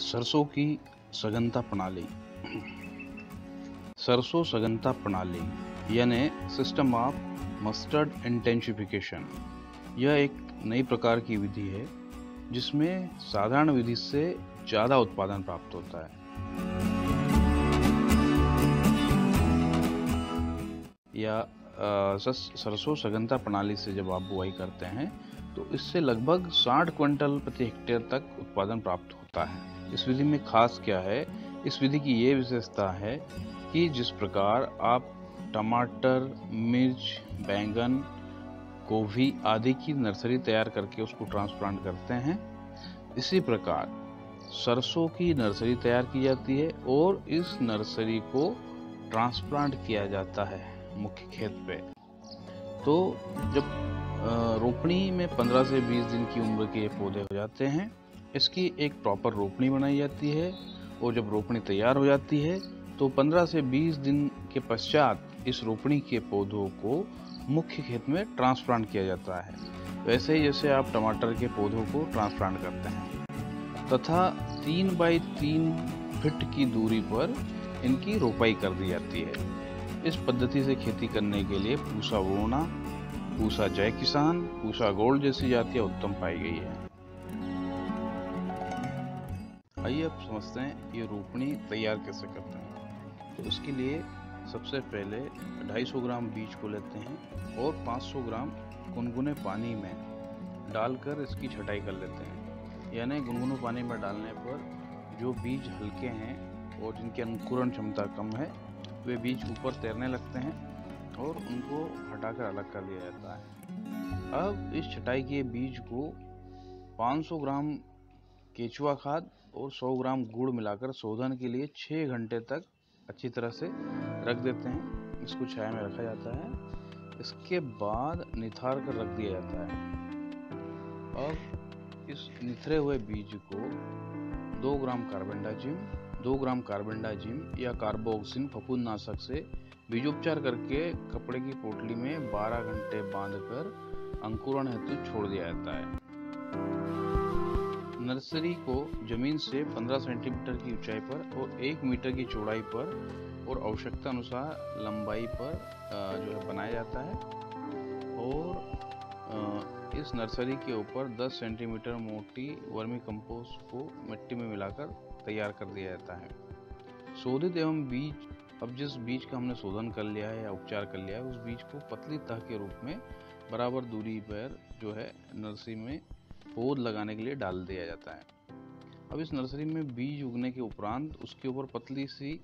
सरसों की सघनता प्रणाली। सरसों सघनता प्रणाली यानी सिस्टम ऑफ मस्टर्ड इंटेंसिफिकेशन, यह एक नई प्रकार की विधि है जिसमें साधारण विधि से ज़्यादा उत्पादन प्राप्त होता है। या सरसों सघनता प्रणाली से जब आप बुआई करते हैं तो इससे लगभग 60 क्विंटल प्रति हेक्टेयर तक उत्पादन प्राप्त होता है। इस विधि में खास क्या है? इस विधि की ये विशेषता है कि जिस प्रकार आप टमाटर, मिर्च, बैंगन, गोभी आदि की नर्सरी तैयार करके उसको ट्रांसप्लांट करते हैं, इसी प्रकार सरसों की नर्सरी तैयार की जाती है और इस नर्सरी को ट्रांसप्लांट किया जाता है मुख्य खेत पे। तो जब रोपणी में 15 से 20 दिन की उम्र के पौधे हो जाते हैं, इसकी एक प्रॉपर रोपणी बनाई जाती है और जब रोपणी तैयार हो जाती है तो 15 से 20 दिन के पश्चात इस रोपणी के पौधों को मुख्य खेत में ट्रांसप्लांट किया जाता है, वैसे ही जैसे आप टमाटर के पौधों को ट्रांसप्लांट करते हैं, तथा 3 बाई 3 फीट की दूरी पर इनकी रोपाई कर दी जाती है। इस पद्धति से खेती करने के लिए पूसा वोना, पूसा जय किसान, पूसा गोल्ड जैसी जातियां उत्तम पाई गई है। आइए अब समझते हैं ये रोपणी तैयार कैसे करते हैं। तो इसके लिए सबसे पहले 250 ग्राम बीज को लेते हैं और 500 ग्राम गुनगुने पानी में डालकर इसकी छटाई कर लेते हैं। यानी गुनगुने पानी में डालने पर जो बीज हल्के हैं और जिनकी अंकुरण क्षमता कम है, वे बीज ऊपर तैरने लगते हैं और उनको हटाकर अलग कर दिया जाता है। अब इस छटाई के बीज को 500 ग्राम केचुआ खाद और 100 ग्राम गुड़ मिलाकर शोधन के लिए 6 घंटे तक अच्छी तरह से रख देते हैं। इसको छाया में रखा जाता है। इसके बाद निथार कर रख दिया जाता है। अब इस निथरे हुए बीज को 2 ग्राम कार्बेंडाजिम या कार्बोक्सिन फफूंदनाशक से बीजोपचार करके कपड़े की पोटली में 12 घंटे बांधकर अंकुरण हेतु छोड़ दिया जाता है। नर्सरी को जमीन से 15 सेंटीमीटर की ऊंचाई पर और 1 मीटर की चौड़ाई पर और आवश्यकता अनुसार लंबाई पर जो है बनाया जाता है और इस नर्सरी के ऊपर 10 सेंटीमीटर मोटी वर्मी कंपोस्ट को मिट्टी में मिलाकर तैयार कर दिया जाता है। शोधित एवं बीज, अब जिस बीज का हमने शोधन कर लिया है या उपचार कर लिया है, उस बीज को पतली तह के रूप में बराबर दूरी पर जो है नर्सरी में पौध लगाने के लिए डाल दिया जाता है। अब इस नर्सरी में बीज उगने के उपरांत उसके ऊपर पतली सी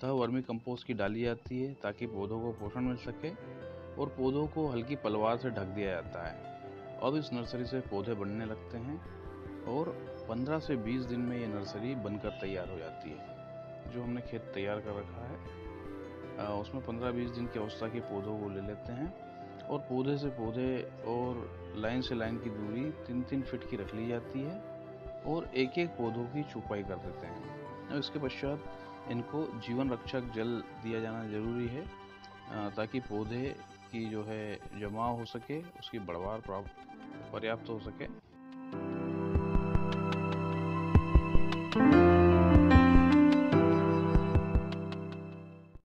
तह वर्मी कंपोस्ट की डाली जाती है ताकि पौधों को पोषण मिल सके और पौधों को हल्की पलवार से ढक दिया जाता है। अब इस नर्सरी से पौधे बढ़ने लगते हैं और 15 से 20 दिन में ये नर्सरी बनकर तैयार हो जाती है। जो हमने खेत तैयार कर रखा है उसमें 15-20 दिन की अवस्था के पौधों को ले लेते हैं और पौधे से पौधे और लाइन से लाइन की दूरी 3-3 फीट की रख ली जाती है और एक-एक पौधों की छुपाई कर देते हैं। इसके पश्चात इनको जीवन रक्षक जल दिया जाना जरूरी है ताकि पौधे की जो है जमाव हो सके, उसकी बढ़वार पर्याप्त हो सके।